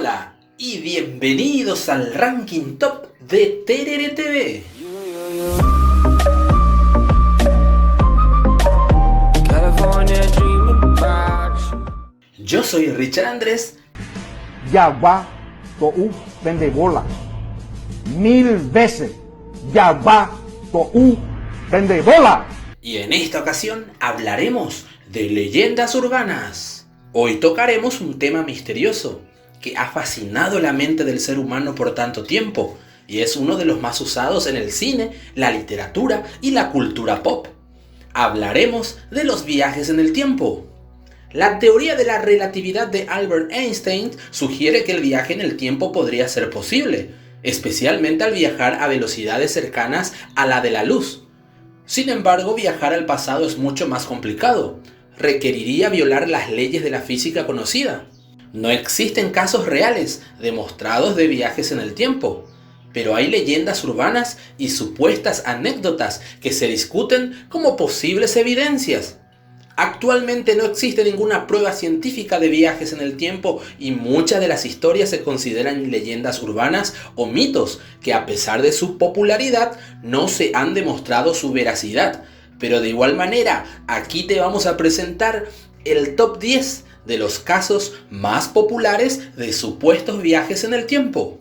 Hola y bienvenidos al ranking top de Terere TV. Yo soy Richard Andrés. Yabá Toú vende bola. 1000 veces. Yabá Toú vende bola. Y en esta ocasión hablaremos de leyendas urbanas. Hoy tocaremos un tema misterioso que ha fascinado la mente del ser humano por tanto tiempo y es uno de los más usados en el cine, la literatura y la cultura pop. Hablaremos de los viajes en el tiempo. La teoría de la relatividad de Albert Einstein sugiere que el viaje en el tiempo podría ser posible, especialmente al viajar a velocidades cercanas a la de la luz. Sin embargo, viajar al pasado es mucho más complicado. Requeriría violar las leyes de la física conocida. No existen casos reales demostrados de viajes en el tiempo, pero hay leyendas urbanas y supuestas anécdotas que se discuten como posibles evidencias. Actualmente no existe ninguna prueba científica de viajes en el tiempo y muchas de las historias se consideran leyendas urbanas o mitos que, a pesar de su popularidad, no se han demostrado su veracidad. Pero de igual manera, aquí te vamos a presentar el top 10 de los casos más populares de supuestos viajes en el tiempo.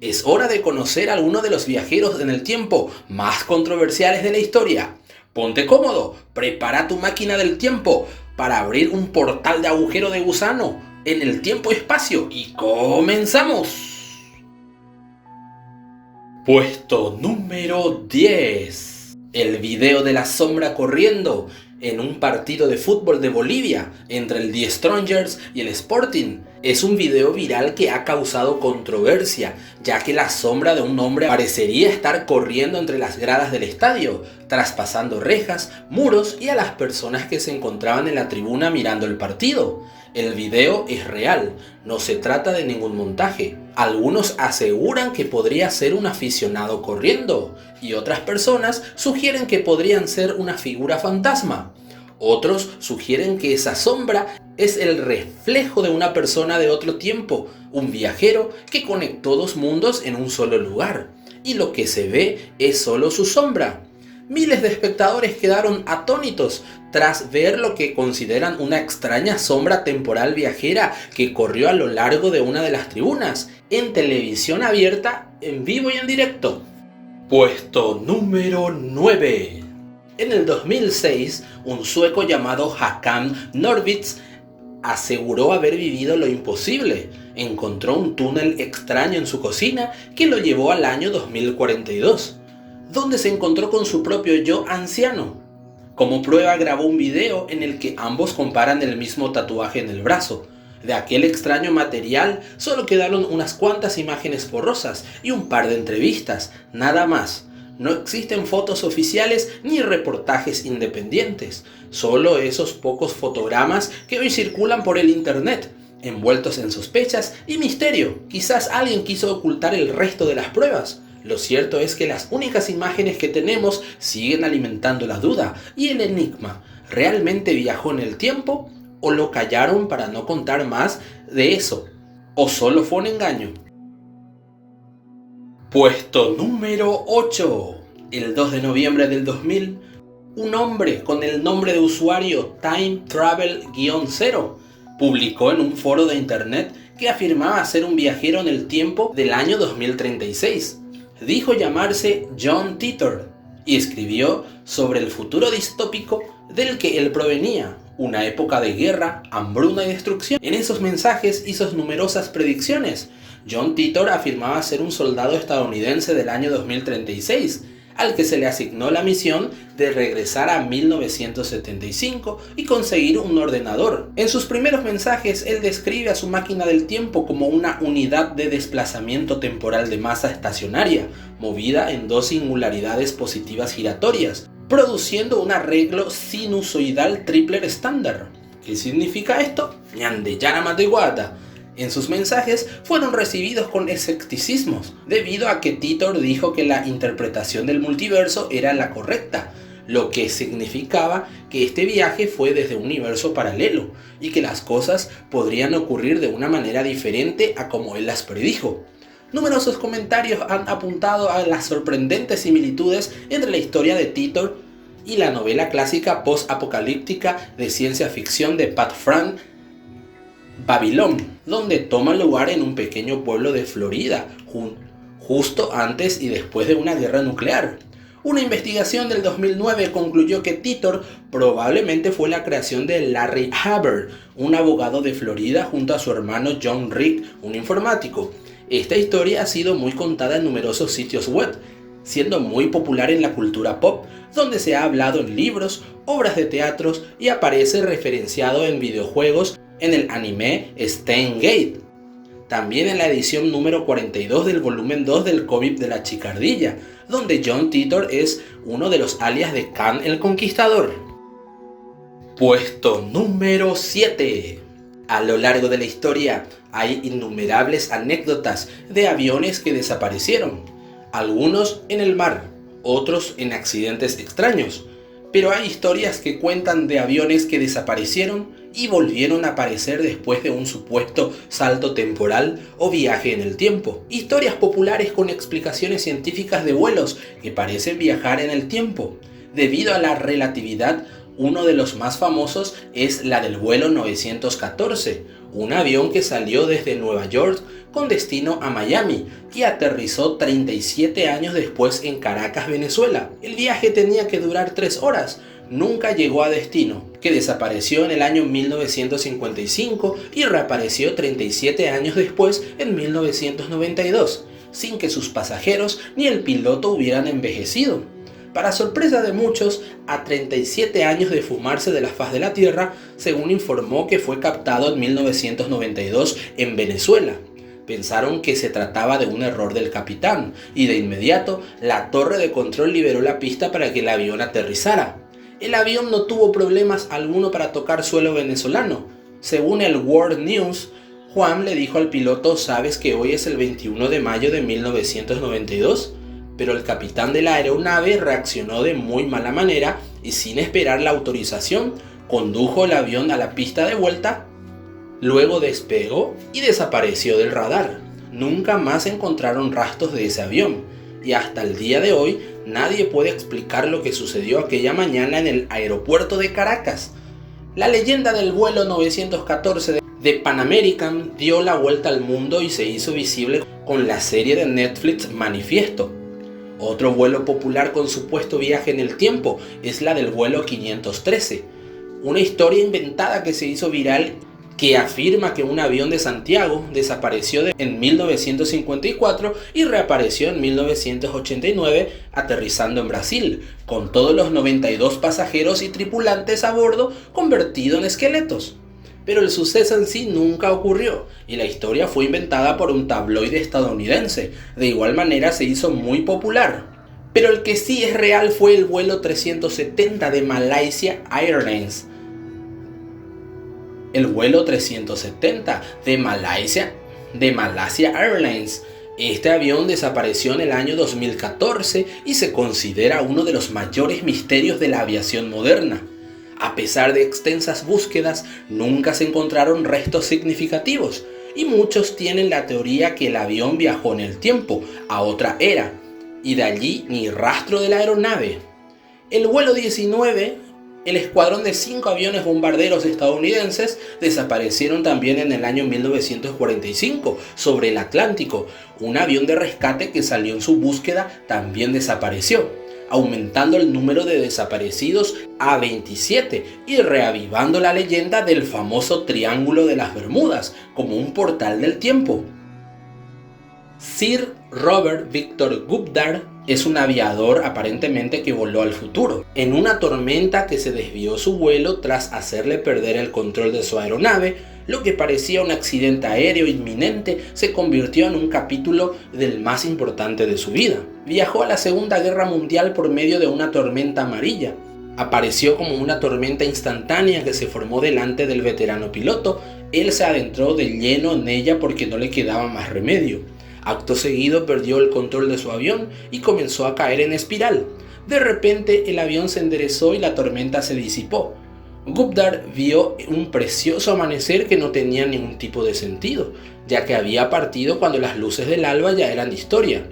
Es hora de conocer a alguno de los viajeros en el tiempo más controversiales de la historia. Ponte cómodo, prepara tu máquina del tiempo para abrir un portal de agujero de gusano en el tiempo y espacio y comenzamos. Puesto número 10. El video de la sombra corriendo en un partido de fútbol de Bolivia entre el The Strongers y el Sporting. Es un video viral que ha causado controversia, ya que la sombra de un hombre parecería estar corriendo entre las gradas del estadio, traspasando rejas, muros y a las personas que se encontraban en la tribuna mirando el partido. El video es real, no se trata de ningún montaje. Algunos aseguran que podría ser un aficionado corriendo, y otras personas sugieren que podrían ser una figura fantasma. Otros sugieren que esa sombra es el reflejo de una persona de otro tiempo, un viajero que conectó dos mundos en un solo lugar, y lo que se ve es solo su sombra. Miles de espectadores quedaron atónitos tras ver lo que consideran una extraña sombra temporal viajera que corrió a lo largo de una de las tribunas, en televisión abierta, en vivo y en directo. Puesto número 9. En el 2006, un sueco llamado Håkan Norwitz aseguró haber vivido lo imposible. Encontró un túnel extraño en su cocina que lo llevó al año 2042, donde se encontró con su propio yo anciano. Como prueba grabó un video en el que ambos comparan el mismo tatuaje en el brazo. De aquel extraño material solo quedaron unas cuantas imágenes borrosas y un par de entrevistas, nada más. No existen fotos oficiales ni reportajes independientes, solo esos pocos fotogramas que hoy circulan por el internet, envueltos en sospechas y misterio. Quizás alguien quiso ocultar el resto de las pruebas. Lo cierto es que las únicas imágenes que tenemos siguen alimentando la duda y el enigma. ¿Realmente viajó en el tiempo? ¿O lo callaron para no contar más de eso? ¿O solo fue un engaño? Puesto número 8. El 2 de noviembre del 2000, un hombre con el nombre de usuario Time Travel-0 publicó en un foro de internet que afirmaba ser un viajero en el tiempo del año 2036. Dijo llamarse John Titor y escribió sobre el futuro distópico del que él provenía, una época de guerra, hambruna y destrucción. En esos mensajes hizo numerosas predicciones. John Titor afirmaba ser un soldado estadounidense del año 2036, al que se le asignó la misión de regresar a 1975 y conseguir un ordenador. En sus primeros mensajes, él describe a su máquina del tiempo como una unidad de desplazamiento temporal de masa estacionaria, movida en dos singularidades positivas giratorias, produciendo un arreglo sinusoidal Tripler estándar. ¿Qué significa esto? Ñandeyana Mateguata. En sus mensajes fueron recibidos con escepticismos, debido a que Titor dijo que la interpretación del multiverso era la correcta, lo que significaba que este viaje fue desde un universo paralelo y que las cosas podrían ocurrir de una manera diferente a como él las predijo. Numerosos comentarios han apuntado a las sorprendentes similitudes entre la historia de Titor y la novela clásica post-apocalíptica de ciencia ficción de Pat Frank, Babylon, donde toma lugar en un pequeño pueblo de Florida, justo antes y después de una guerra nuclear. Una investigación del 2009 concluyó que Titor probablemente fue la creación de Larry Hubbard, un abogado de Florida, junto a su hermano John Rick, un informático. Esta historia ha sido muy contada en numerosos sitios web, siendo muy popular en la cultura pop, donde se ha hablado en libros, obras de teatro y aparece referenciado en videojuegos en el anime Steins Gate. También en la edición número 42 del volumen 2 del cómic de la Chicardilla, donde John Titor es uno de los alias de Khan el Conquistador. Puesto número 7. A lo largo de la historia hay innumerables anécdotas de aviones que desaparecieron, algunos en el mar, otros en accidentes extraños, pero hay historias que cuentan de aviones que desaparecieron y volvieron a aparecer después de un supuesto salto temporal o viaje en el tiempo. Historias populares con explicaciones científicas de vuelos que parecen viajar en el tiempo. Debido a la relatividad, uno de los más famosos es la del vuelo 914, un avión que salió desde Nueva York con destino a Miami y aterrizó 37 años después en Caracas, Venezuela. El viaje tenía que durar 3 horas, nunca llegó a destino, que desapareció en el año 1955 y reapareció 37 años después en 1992, sin que sus pasajeros ni el piloto hubieran envejecido. Para sorpresa de muchos, a 37 años de fumarse de la faz de la Tierra, según informó que fue captado en 1992 en Venezuela. Pensaron que se trataba de un error del capitán, y de inmediato la torre de control liberó la pista para que el avión aterrizara. El avión no tuvo problemas alguno para tocar suelo venezolano. Según el World News, Juan le dijo al piloto: ¿sabes que hoy es el 21 de mayo de 1992? Pero el capitán de la aeronave reaccionó de muy mala manera y, sin esperar la autorización, condujo el avión a la pista de vuelta, luego despegó y desapareció del radar. Nunca más encontraron rastros de ese avión, y hasta el día de hoy nadie puede explicar lo que sucedió aquella mañana en el aeropuerto de Caracas. La leyenda del vuelo 914 de Pan American dio la vuelta al mundo y se hizo visible con la serie de Netflix Manifiesto. Otro vuelo popular con supuesto viaje en el tiempo es la del vuelo 513, una historia inventada que se hizo viral que afirma que un avión de Santiago desapareció en 1954 y reapareció en 1989 aterrizando en Brasil, con todos los 92 pasajeros y tripulantes a bordo convertidos en esqueletos. Pero el suceso en sí nunca ocurrió y la historia fue inventada por un tabloide estadounidense. De igual manera se hizo muy popular. Pero el que sí es real fue el vuelo 370 de Malaysia Airlines. El vuelo 370 de Malaysia Airlines. Este avión desapareció en el año 2014 y se considera uno de los mayores misterios de la aviación moderna. A pesar de extensas búsquedas, nunca se encontraron restos significativos, y muchos tienen la teoría que el avión viajó en el tiempo, a otra era, y de allí ni rastro de la aeronave. El vuelo 19, el escuadrón de 5 aviones bombarderos estadounidenses, desaparecieron también en el año 1945 sobre el Atlántico. Un avión de rescate que salió en su búsqueda también desapareció, aumentando el número de desaparecidos a 27 y reavivando la leyenda del famoso Triángulo de las Bermudas como un portal del tiempo. Sir Robert Victor Goddard es un aviador aparentemente que voló al futuro. En una tormenta que se desvió su vuelo tras hacerle perder el control de su aeronave, lo que parecía un accidente aéreo inminente se convirtió en un capítulo del más importante de su vida. Viajó a la Segunda Guerra Mundial por medio de una tormenta amarilla. Apareció como una tormenta instantánea que se formó delante del veterano piloto. Él se adentró de lleno en ella porque no le quedaba más remedio. Acto seguido perdió el control de su avión y comenzó a caer en espiral. De repente el avión se enderezó y la tormenta se disipó. Gupdar vio un precioso amanecer que no tenía ningún tipo de sentido, ya que había partido cuando las luces del alba ya eran historia.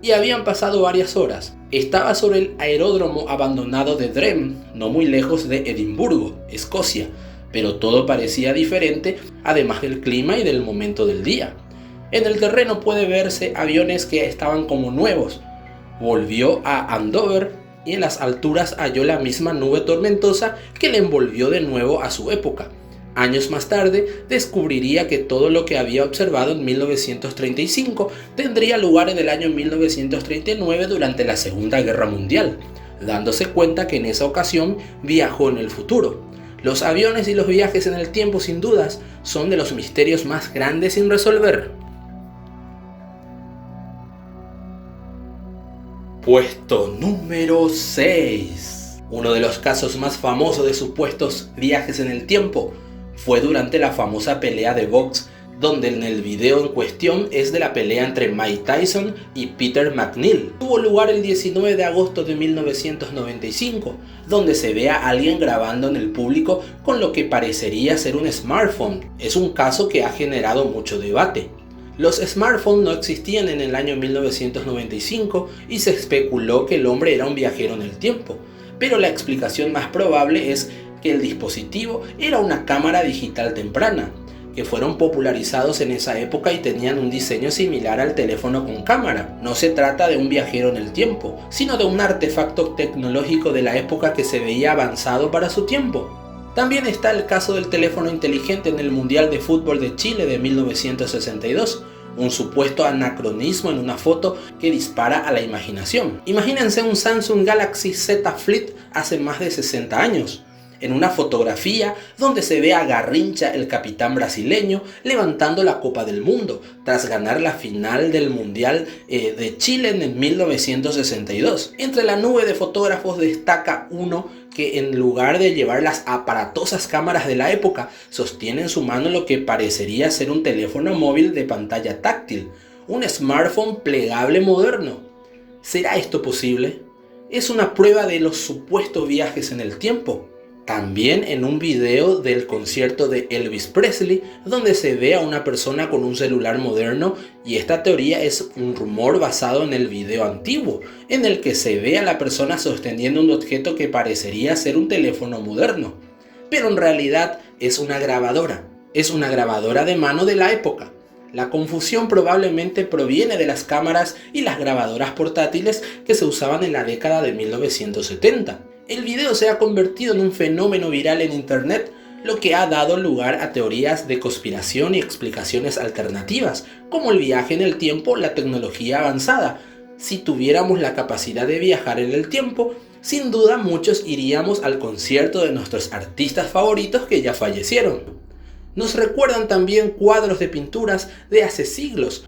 Y habían pasado varias horas. Estaba sobre el aeródromo abandonado de Drem, no muy lejos de Edimburgo, Escocia, pero todo parecía diferente, además del clima y del momento del día. En el terreno puede verse aviones que estaban como nuevos. Volvió a Andover y en las alturas halló la misma nube tormentosa que le envolvió de nuevo a su época. Años más tarde descubriría que todo lo que había observado en 1935 tendría lugar en el año 1939 durante la Segunda Guerra Mundial, dándose cuenta que en esa ocasión viajó en el futuro. Los aviones y los viajes en el tiempo sin dudas son de los misterios más grandes sin resolver. Puesto número 6. Uno de los casos más famosos de supuestos viajes en el tiempo fue durante la famosa pelea de box, donde en el video en cuestión es de la pelea entre Mike Tyson y Peter McNeil. Tuvo lugar el 19 de agosto de 1995, donde se ve a alguien grabando en el público con lo que parecería ser un smartphone. Es un caso que ha generado mucho debate. Los smartphones no existían en el año 1995 y se especuló que el hombre era un viajero en el tiempo, pero la explicación más probable es que el dispositivo era una cámara digital temprana, que fueron popularizados en esa época y tenían un diseño similar al teléfono con cámara. No se trata de un viajero en el tiempo, sino de un artefacto tecnológico de la época que se veía avanzado para su tiempo. También está el caso del teléfono inteligente en el Mundial de Fútbol de Chile de 1962, un supuesto anacronismo en una foto que dispara a la imaginación. Imagínense un Samsung Galaxy Z Flip hace más de 60 años. En una fotografía donde se ve a Garrincha, el capitán brasileño, levantando la Copa del Mundo tras ganar la final del Mundial de Chile en 1962. Entre la nube de fotógrafos destaca uno que en lugar de llevar las aparatosas cámaras de la época, sostiene en su mano lo que parecería ser un teléfono móvil de pantalla táctil, un smartphone plegable moderno. ¿Será esto posible? Es una prueba de los supuestos viajes en el tiempo. También en un video del concierto de Elvis Presley, donde se ve a una persona con un celular moderno, y esta teoría es un rumor basado en el video antiguo, en el que se ve a la persona sosteniendo un objeto que parecería ser un teléfono moderno, pero en realidad es una grabadora de mano de la época. La confusión probablemente proviene de las cámaras y las grabadoras portátiles que se usaban en la década de 1970. El video se ha convertido en un fenómeno viral en internet, lo que ha dado lugar a teorías de conspiración y explicaciones alternativas, como el viaje en el tiempo, la tecnología avanzada. Si tuviéramos la capacidad de viajar en el tiempo, sin duda muchos iríamos al concierto de nuestros artistas favoritos que ya fallecieron. Nos recuerdan también cuadros de pinturas de hace siglos,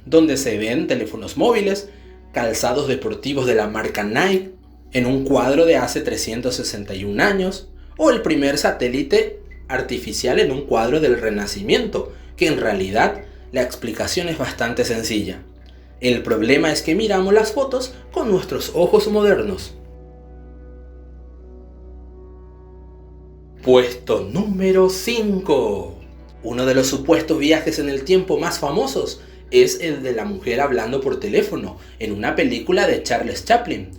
donde se ven teléfonos móviles, calzados deportivos de la marca Nike, en un cuadro de hace 361 años, o el primer satélite artificial en un cuadro del Renacimiento, que en realidad la explicación es bastante sencilla. El problema es que miramos las fotos con nuestros ojos modernos. Puesto número 5. Uno de los supuestos viajes en el tiempo más famosos es el de la mujer hablando por teléfono en una película de Charles Chaplin.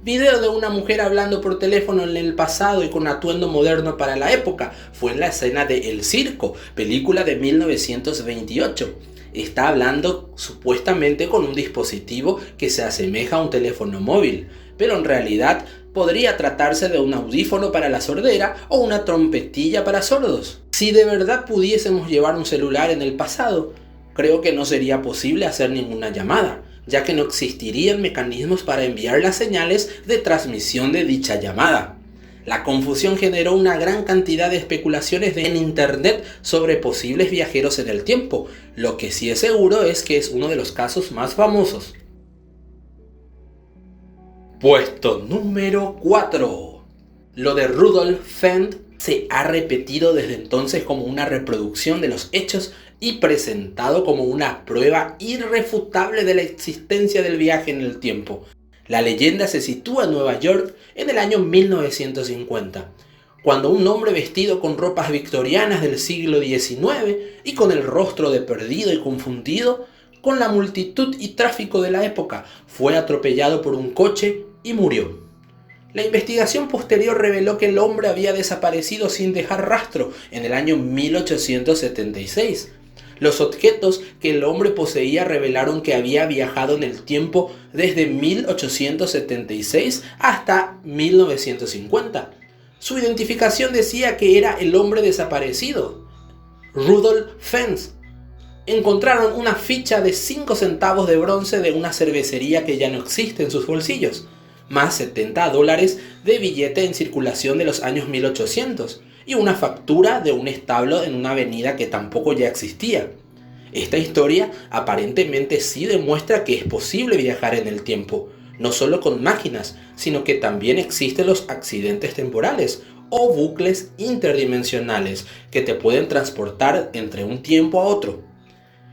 Video de una mujer hablando por teléfono en el pasado y con atuendo moderno para la época fue en la escena de El Circo, película de 1928. Está hablando supuestamente con un dispositivo que se asemeja a un teléfono móvil, pero en realidad podría tratarse de un audífono para la sordera o una trompetilla para sordos. Si de verdad pudiésemos llevar un celular en el pasado, creo que no sería posible hacer ninguna llamada, ya que no existirían mecanismos para enviar las señales de transmisión de dicha llamada. La confusión generó una gran cantidad de especulaciones en internet sobre posibles viajeros en el tiempo. Lo que sí es seguro es que es uno de los casos más famosos. Puesto número 4. Lo de Rudolf Fendt se ha repetido desde entonces como una reproducción de los hechos y presentado como una prueba irrefutable de la existencia del viaje en el tiempo. La leyenda se sitúa en Nueva York en el año 1950, cuando un hombre vestido con ropas victorianas del siglo XIX y con el rostro de perdido y confundido con la multitud y tráfico de la época fue atropellado por un coche y murió. La investigación posterior reveló que el hombre había desaparecido sin dejar rastro en el año 1876. Los objetos que el hombre poseía revelaron que había viajado en el tiempo desde 1876 hasta 1950. Su identificación decía que era el hombre desaparecido, Rudolf Fentz. Encontraron una ficha de 5 centavos de bronce de una cervecería que ya no existe en sus bolsillos, más $70 de billete en circulación de los años 1800 y una factura de un establo en una avenida que tampoco ya existía. Esta historia aparentemente sí demuestra que es posible viajar en el tiempo, no solo con máquinas, sino que también existen los accidentes temporales o bucles interdimensionales que te pueden transportar entre un tiempo a otro.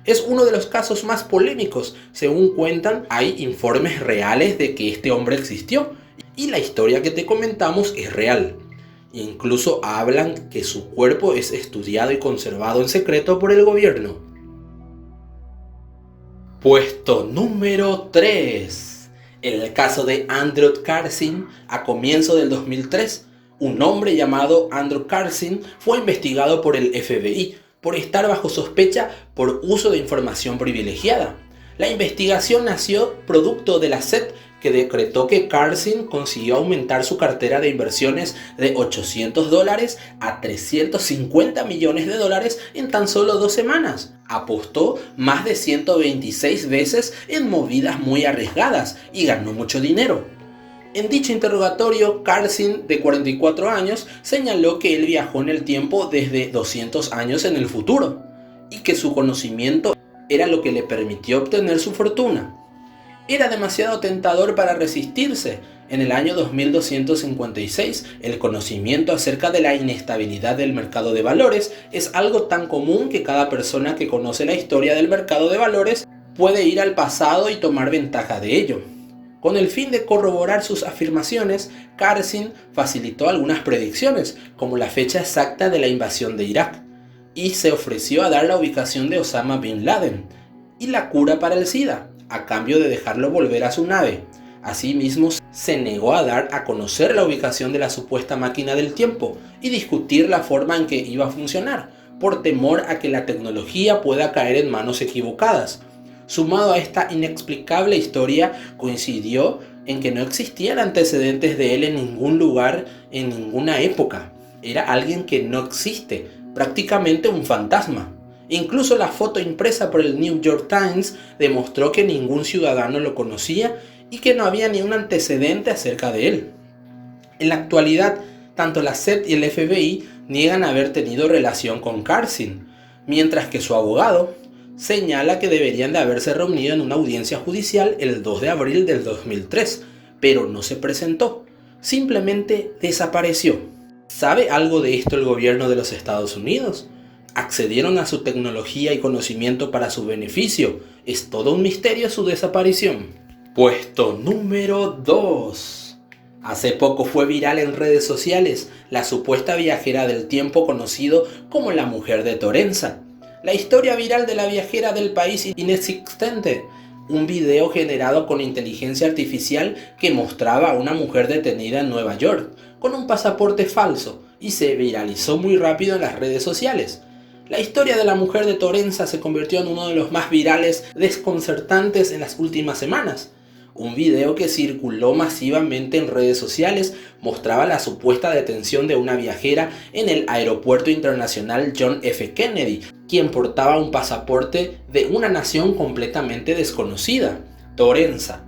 Es uno de los casos más polémicos. Según cuentan, hay informes reales de que este hombre existió y la historia que te comentamos es real. Incluso hablan que su cuerpo es estudiado y conservado en secreto por el gobierno. Puesto número 3. En el caso de Andrew Karzin, a comienzo del 2003, un hombre llamado Andrew Karzin fue investigado por el FBI por estar bajo sospecha por uso de información privilegiada. La investigación nació producto de la SEC, que decretó que Karzin consiguió aumentar su cartera de inversiones de $800 a $350 millones en tan solo 2 semanas. Apostó más de 126 veces en movidas muy arriesgadas y ganó mucho dinero. En dicho interrogatorio, Karzin, de 44 años, señaló que él viajó en el tiempo desde 200 años en el futuro y que su conocimiento era lo que le permitió obtener su fortuna. Era demasiado tentador para resistirse. En el año 2256, el conocimiento acerca de la inestabilidad del mercado de valores es algo tan común que cada persona que conoce la historia del mercado de valores puede ir al pasado y tomar ventaja de ello. Con el fin de corroborar sus afirmaciones, Karzin facilitó algunas predicciones, como la fecha exacta de la invasión de Irak, y se ofreció a dar la ubicación de Osama Bin Laden y la cura para el SIDA, a cambio de dejarlo volver a su nave. Asimismo, se negó a dar a conocer la ubicación de la supuesta máquina del tiempo y discutir la forma en que iba a funcionar, por temor a que la tecnología pueda caer en manos equivocadas. Sumado a esta inexplicable historia, coincidió en que no existían antecedentes de él en ningún lugar, en ninguna época. Era alguien que no existe, prácticamente un fantasma. Incluso la foto impresa por el New York Times demostró que ningún ciudadano lo conocía y que no había ni un antecedente acerca de él. En la actualidad, tanto la SEC y el FBI niegan haber tenido relación con Karzin, mientras que su abogado señala que deberían de haberse reunido en una audiencia judicial el 2 de abril del 2003, pero no se presentó, simplemente desapareció. ¿Sabe algo de esto el gobierno de los Estados Unidos? ¿Accedieron a su tecnología y conocimiento para su beneficio? Es todo un misterio su desaparición. Puesto número 2. Hace poco fue viral en redes sociales la supuesta viajera del tiempo conocido como la mujer de Torenza. La historia viral de la viajera del país inexistente, un video generado con inteligencia artificial que mostraba a una mujer detenida en Nueva York con un pasaporte falso y se viralizó muy rápido en las redes sociales. La historia de la mujer de Torenza se convirtió en uno de los más virales desconcertantes en las últimas semanas. Un video que circuló masivamente en redes sociales mostraba la supuesta detención de una viajera en el Aeropuerto Internacional John F. Kennedy, quien portaba un pasaporte de una nación completamente desconocida, Torenza.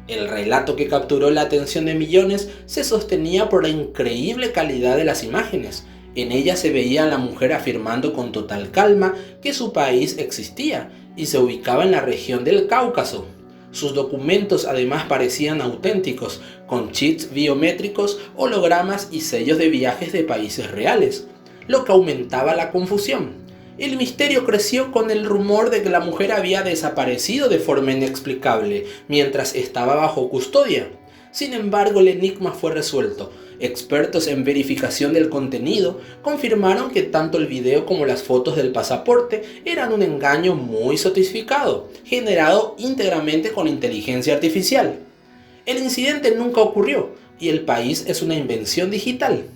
El relato que capturó la atención de millones se sostenía por la increíble calidad de las imágenes. En ella se veía a la mujer afirmando con total calma que su país existía y se ubicaba en la región del Cáucaso. Sus documentos además parecían auténticos, con chips biométricos, hologramas y sellos de viajes de países reales, lo que aumentaba la confusión. El misterio creció con el rumor de que la mujer había desaparecido de forma inexplicable mientras estaba bajo custodia. Sin embargo, el enigma fue resuelto. Expertos en verificación del contenido confirmaron que tanto el video como las fotos del pasaporte eran un engaño muy sofisticado, generado íntegramente con inteligencia artificial. El incidente nunca ocurrió y el país es una invención digital.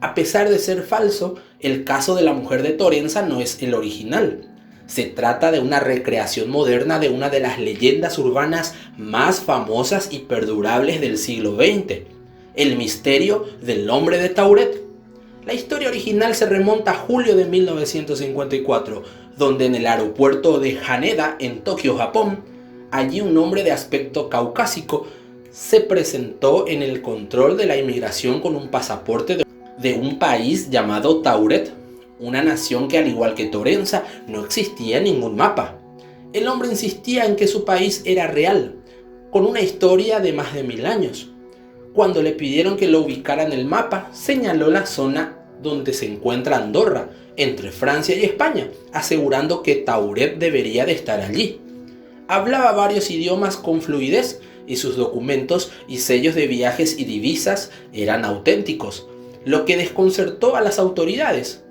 A pesar de ser falso, el caso de la mujer de Torenza no es el original. Se trata de una recreación moderna de una de las leyendas urbanas más famosas y perdurables del siglo XX, el misterio del hombre de Tauret. La historia original se remonta a julio de 1954, donde en el aeropuerto de Haneda, en Tokio, Japón, allí un hombre de aspecto caucásico se presentó en el control de la inmigración con un pasaporte de un país llamado Tauret, una nación que, al igual que Torenza, no existía en ningún mapa. El hombre insistía en que su país era real, con una historia de más de 1000 años. Cuando le pidieron que lo ubicara en el mapa, señaló la zona donde se encuentra Andorra, entre Francia y España, asegurando que Tauret debería de estar allí. Hablaba varios idiomas con fluidez y sus documentos y sellos de viajes y divisas eran auténticos, lo que desconcertó a las autoridades.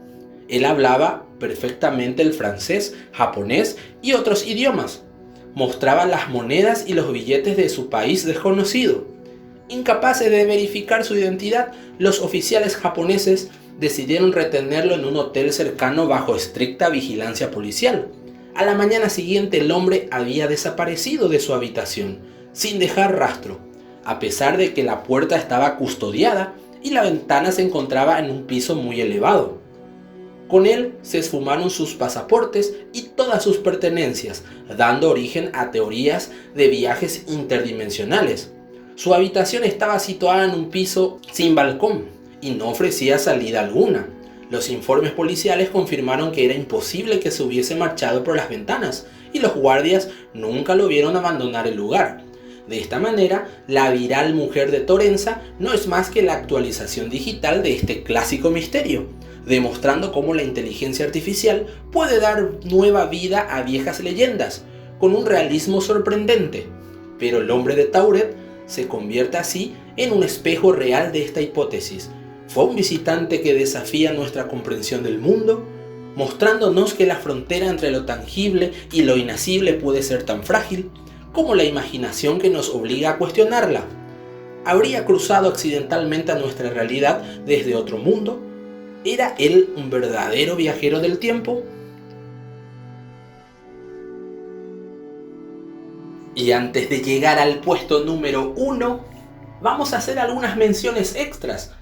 Él hablaba perfectamente el francés, japonés y otros idiomas. Mostraba las monedas y los billetes de su país desconocido. Incapaces de verificar su identidad, los oficiales japoneses decidieron retenerlo en un hotel cercano bajo estricta vigilancia policial. A la mañana siguiente el hombre había desaparecido de su habitación, sin dejar rastro, a pesar de que la puerta estaba custodiada y la ventana se encontraba en un piso muy elevado. Con él se esfumaron sus pasaportes y todas sus pertenencias, dando origen a teorías de viajes interdimensionales. Su habitación estaba situada en un piso sin balcón y no ofrecía salida alguna. Los informes policiales confirmaron que era imposible que se hubiese marchado por las ventanas y los guardias nunca lo vieron abandonar el lugar. De esta manera, la viral mujer de Torenza no es más que la actualización digital de este clásico misterio, demostrando cómo la inteligencia artificial puede dar nueva vida a viejas leyendas, con un realismo sorprendente. Pero el hombre de Tauret se convierte así en un espejo real de esta hipótesis. ¿Fue un visitante que desafía nuestra comprensión del mundo, mostrándonos que la frontera entre lo tangible y lo inacible puede ser tan frágil como la imaginación que nos obliga a cuestionarla? ¿Habría cruzado accidentalmente a nuestra realidad desde otro mundo? ¿Era él un verdadero viajero del tiempo? Y antes de llegar al puesto número 1, vamos a hacer algunas menciones extras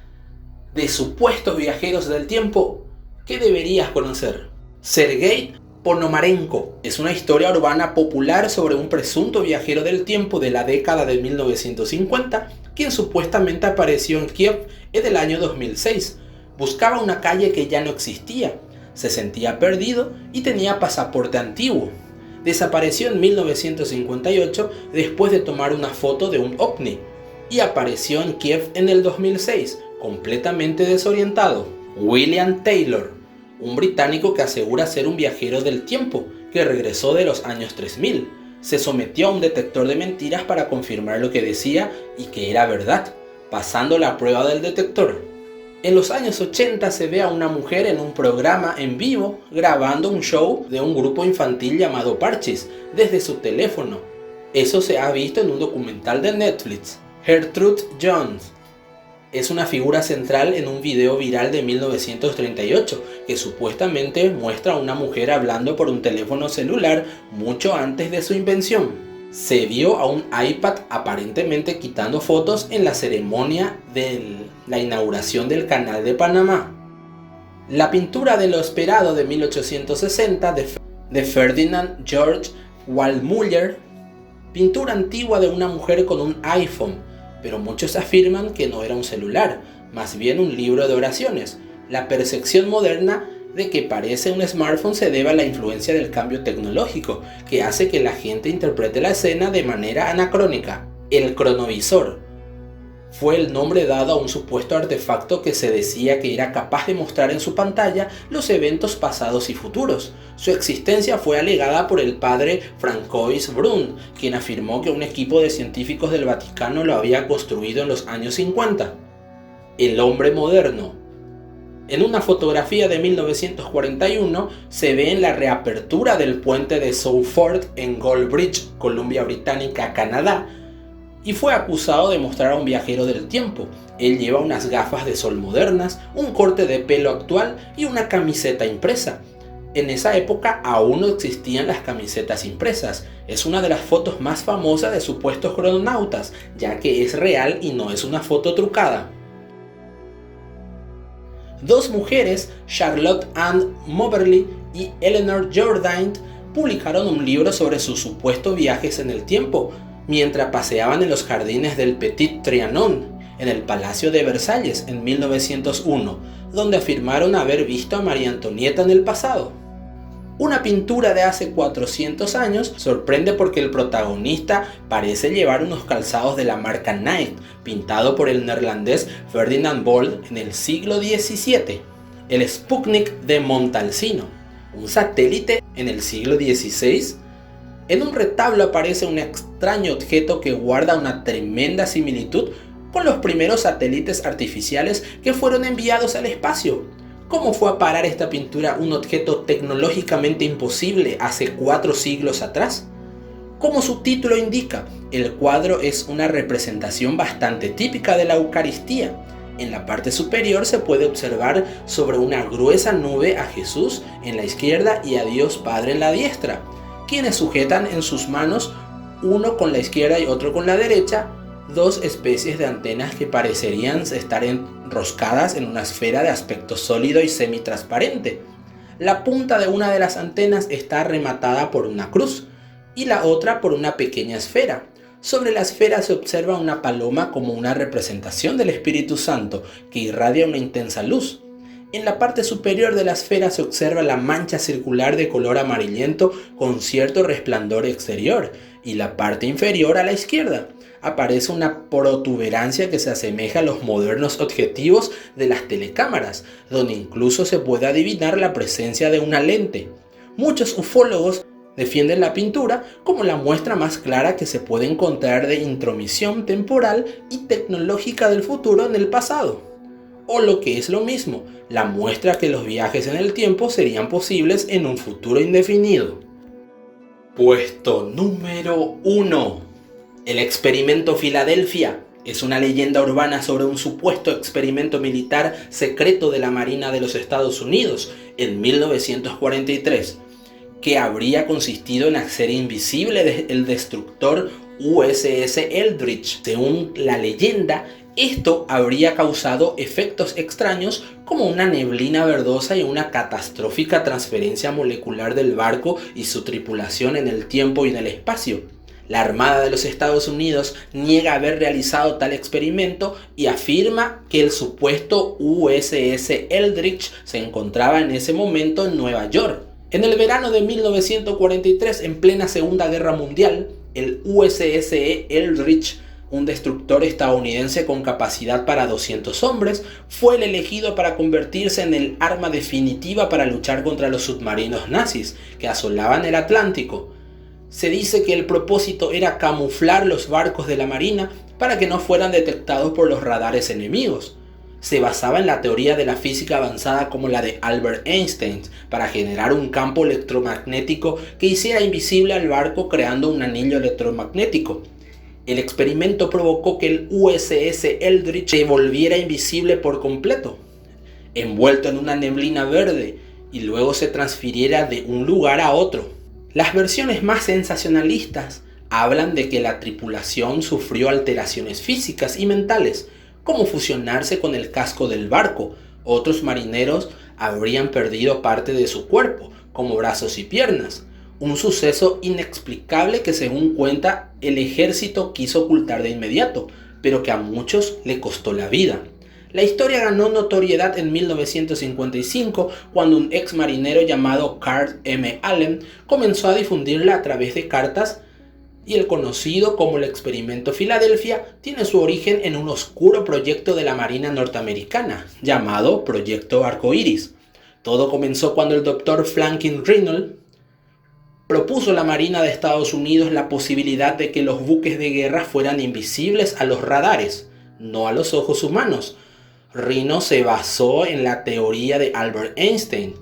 de supuestos viajeros del tiempo que deberías conocer. Sergei Ponomarenko es una historia urbana popular sobre un presunto viajero del tiempo de la década de 1950, quien supuestamente apareció en Kiev en el año 2006. Buscaba una calle que ya no existía, se sentía perdido y tenía pasaporte antiguo. Desapareció en 1958 después de tomar una foto de un ovni y apareció en Kiev en el 2006, completamente desorientado. William Taylor, un británico que asegura ser un viajero del tiempo que regresó de los años 3000, se sometió a un detector de mentiras para confirmar lo que decía y que era verdad, pasando la prueba del detector. En los años 80 se ve a una mujer en un programa en vivo grabando un show de un grupo infantil llamado Parchís desde su teléfono. Eso se ha visto en un documental de Netflix. Gertrude Jones es una figura central en un video viral de 1938 que supuestamente muestra a una mujer hablando por un teléfono celular mucho antes de su invención. Se vio a un iPad aparentemente quitando fotos en la ceremonia de la inauguración del Canal de Panamá. La pintura de lo esperado de 1860 de Ferdinand George Waldmüller, pintura antigua de una mujer con un iPhone, pero muchos afirman que no era un celular, más bien un libro de oraciones. La percepción moderna de que parece un smartphone se debe a la influencia del cambio tecnológico, que hace que la gente interprete la escena de manera anacrónica. El cronovisor. Fue el nombre dado a un supuesto artefacto que se decía que era capaz de mostrar en su pantalla los eventos pasados y futuros. Su existencia fue alegada por el padre Francois Brun, quien afirmó que un equipo de científicos del Vaticano lo había construido en los años 50. El hombre moderno. En una fotografía de 1941 se ve en la reapertura del puente de Salford en Gold Bridge, Columbia Británica, Canadá, y fue acusado de mostrar a un viajero del tiempo. Él lleva unas gafas de sol modernas, un corte de pelo actual y una camiseta impresa. En esa época aún no existían las camisetas impresas. Es una de las fotos más famosas de supuestos crononautas, ya que es real y no es una foto trucada. Dos mujeres, Charlotte Ann Moberly y Eleanor Jourdain, publicaron un libro sobre sus supuestos viajes en el tiempo, mientras paseaban en los jardines del Petit Trianon, en el Palacio de Versalles en 1901, donde afirmaron haber visto a María Antonieta en el pasado. Una pintura de hace 400 años sorprende porque el protagonista parece llevar unos calzados de la marca Nike, pintado por el neerlandés Ferdinand Bold en el siglo XVII. El Sputnik de Montalcino, un satélite en el siglo XVI. En un retablo aparece un extraño objeto que guarda una tremenda similitud con los primeros satélites artificiales que fueron enviados al espacio. ¿Cómo fue a parar esta pintura un objeto tecnológicamente imposible hace 4 siglos atrás? Como su título indica, el cuadro es una representación bastante típica de la Eucaristía. En la parte superior se puede observar sobre una gruesa nube a Jesús en la izquierda y a Dios Padre en la diestra, quienes sujetan en sus manos, uno con la izquierda y otro con la derecha, dos especies de antenas que parecerían estar enroscadas en una esfera de aspecto sólido y semitransparente. La punta de una de las antenas está rematada por una cruz y la otra por una pequeña esfera. Sobre la esfera se observa una paloma como una representación del Espíritu Santo que irradia una intensa luz. En la parte superior de la esfera se observa la mancha circular de color amarillento con cierto resplandor exterior, y la parte inferior a la izquierda aparece una protuberancia que se asemeja a los modernos objetivos de las telecámaras, donde incluso se puede adivinar la presencia de una lente. Muchos ufólogos defienden la pintura como la muestra más clara que se puede encontrar de intromisión temporal y tecnológica del futuro en el pasado. O lo que es lo mismo, la muestra que los viajes en el tiempo serían posibles en un futuro indefinido. Puesto número 1. El experimento Filadelfia es una leyenda urbana sobre un supuesto experimento militar secreto de la Marina de los Estados Unidos en 1943, que habría consistido en hacer invisible el destructor USS Eldridge. Según la leyenda, esto habría causado efectos extraños como una neblina verdosa y una catastrófica transferencia molecular del barco y su tripulación en el tiempo y en el espacio. La Armada de los Estados Unidos niega haber realizado tal experimento y afirma que el supuesto USS Eldridge se encontraba en ese momento en Nueva York. En el verano de 1943, en plena Segunda Guerra Mundial, el USS Eldridge, un destructor estadounidense con capacidad para 200 hombres, fue el elegido para convertirse en el arma definitiva para luchar contra los submarinos nazis que asolaban el Atlántico. Se dice que el propósito era camuflar los barcos de la Marina para que no fueran detectados por los radares enemigos. Se basaba en la teoría de la física avanzada como la de Albert Einstein para generar un campo electromagnético que hiciera invisible al barco creando un anillo electromagnético. El experimento provocó que el USS Eldridge se volviera invisible por completo, envuelto en una neblina verde, y luego se transfiriera de un lugar a otro. Las versiones más sensacionalistas hablan de que la tripulación sufrió alteraciones físicas y mentales, como fusionarse con el casco del barco. Otros marineros habrían perdido parte de su cuerpo, como brazos y piernas. Un suceso inexplicable que, según cuenta, el ejército quiso ocultar de inmediato, pero que a muchos le costó la vida. La historia ganó notoriedad en 1955 cuando un ex marinero llamado Carl M. Allen comenzó a difundirla a través de cartas y el conocido como el Experimento Filadelfia tiene su origen en un oscuro proyecto de la Marina norteamericana llamado Proyecto Arcoíris. Todo comenzó cuando el Dr. Franklin Reynolds propuso a la Marina de Estados Unidos la posibilidad de que los buques de guerra fueran invisibles a los radares, no a los ojos humanos. Reynolds se basó en la teoría de Albert Einstein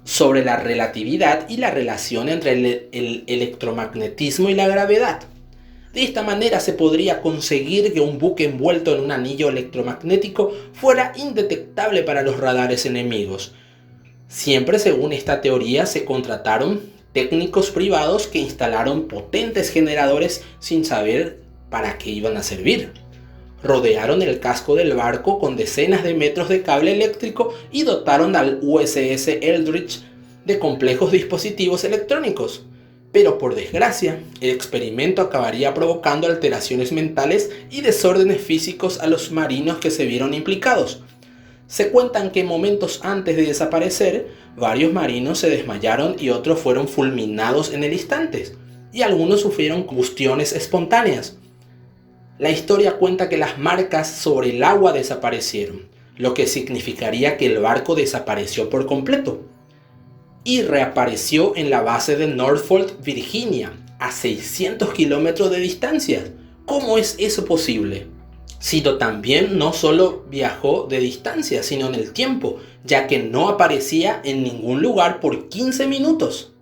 sobre la relatividad y la relación entre el electromagnetismo y la gravedad. De esta manera se podría conseguir que un buque envuelto en un anillo electromagnético fuera indetectable para los radares enemigos. Siempre según esta teoría se contrataron técnicos privados que instalaron potentes generadores sin saber para qué iban a servir. Rodearon el casco del barco con decenas de metros de cable eléctrico y dotaron al USS Eldridge de complejos dispositivos electrónicos. Pero por desgracia, el experimento acabaría provocando alteraciones mentales y desórdenes físicos a los marinos que se vieron implicados. Se cuentan que momentos antes de desaparecer, varios marinos se desmayaron y otros fueron fulminados en el instante, y algunos sufrieron combustiones espontáneas. La historia cuenta que las marcas sobre el agua desaparecieron, lo que significaría que el barco desapareció por completo y reapareció en la base de Norfolk, Virginia, a 600 kilómetros de distancia. ¿Cómo es eso posible? Cito también no solo viajó de distancia, sino en el tiempo, ya que no aparecía en ningún lugar por 15 minutos.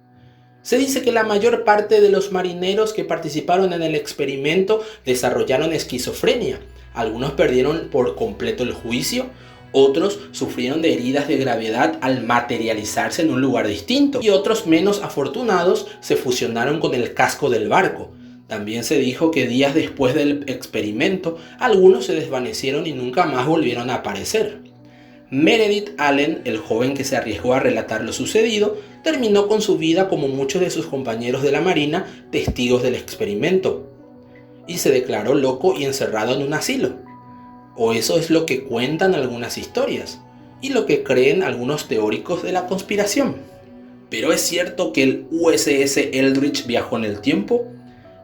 Se dice que la mayor parte de los marineros que participaron en el experimento desarrollaron esquizofrenia. Algunos perdieron por completo el juicio, otros sufrieron de heridas de gravedad al materializarse en un lugar distinto, y otros menos afortunados se fusionaron con el casco del barco. También se dijo que días después del experimento, algunos se desvanecieron y nunca más volvieron a aparecer. Meredith Allen, el joven que se arriesgó a relatar lo sucedido, terminó con su vida como muchos de sus compañeros de la Marina, testigos del experimento, y se declaró loco y encerrado en un asilo. O eso es lo que cuentan algunas historias, y lo que creen algunos teóricos de la conspiración. ¿Pero es cierto que el USS Eldridge viajó en el tiempo?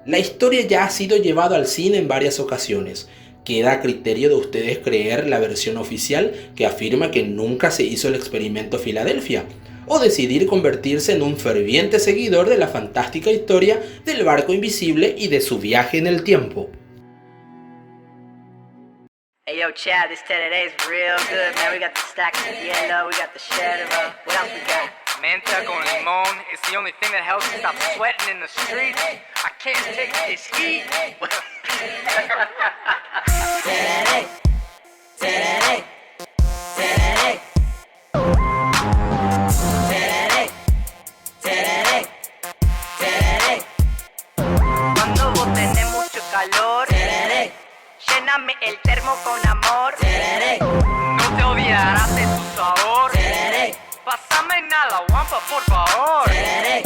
La historia ya ha sido llevada al cine en varias ocasiones. Queda a criterio de ustedes creer la versión oficial que afirma que nunca se hizo el experimento Filadelfia, o decidir convertirse en un ferviente seguidor de la fantástica historia del barco invisible y de su viaje en el tiempo. Hey yo, Chad, this today is real good, man. We got the stacks of yellow, we got the cheddar. What else we got? Menta con limón. It's the only thing that helps me stop sweating in the streets. I can't take this heat. Today, today, today, today, today, today. Cuando vos tenés mucho calor, Today, lléname el termo con amor. today, No te olvidarás de tu sabor. today, Pásame nada, guampa, por favor. today.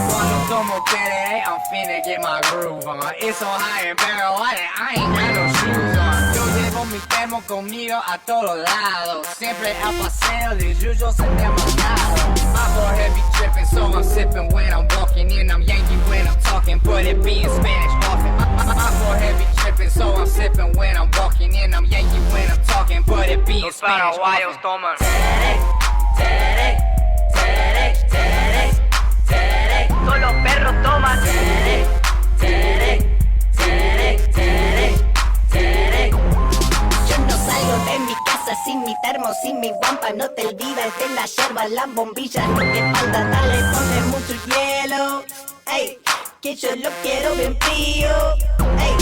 Cuando tomo tereré, I'm finna get my groove on. It's on high and barrel, I ain't got no shoes on. Yo llevo mi termo conmigo a todos lados. Siempre al paseo de yuyos en demasiado. I'm for heavy tripping, so I'm sipping when I'm walking in. I'm Yankee when I'm talking, but it be in Spanish often. I'm for heavy tripping, so I'm sipping when I'm walking in. I'm Yankee when I'm talking, but it be in Spanish often. Toman. Today, today, today, today, today. Todos los perros toman. Today, today, today, today, today. Yo no salgo de mi casa sin mi termo, sin mi guampa. No te olvides de la yerba, las bombillas, lo que falta. Dale, ponle mucho hielo, ey, que yo lo quiero bien frío, ey.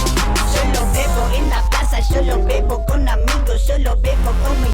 Yo lo bebo en la plaza, yo lo bebo con amigos, yo lo bebo con mi